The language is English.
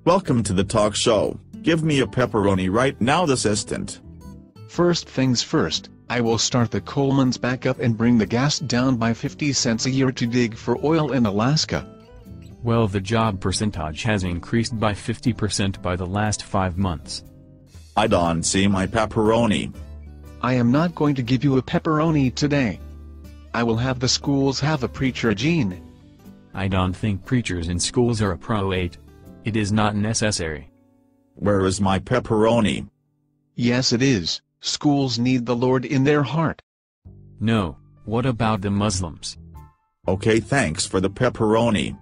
Welcome to the talk show. Give me a pepperoni right now, the assistant. First things first, I will start the Colemans back up and bring the gas down by 50 cents a year to dig for oil in Alaska. Well, the job percentage has increased by 50% by the last 5 months. I don't see my pepperoni. I am not going to give you a pepperoni today. I will have the schools have a preacher, Gene. I don't think preachers in schools are a pro 8. It is not necessary. Where is my pepperoni? Yes, it is. Schools need the Lord in their heart. No, what about the Muslims? Okay, thanks for the pepperoni.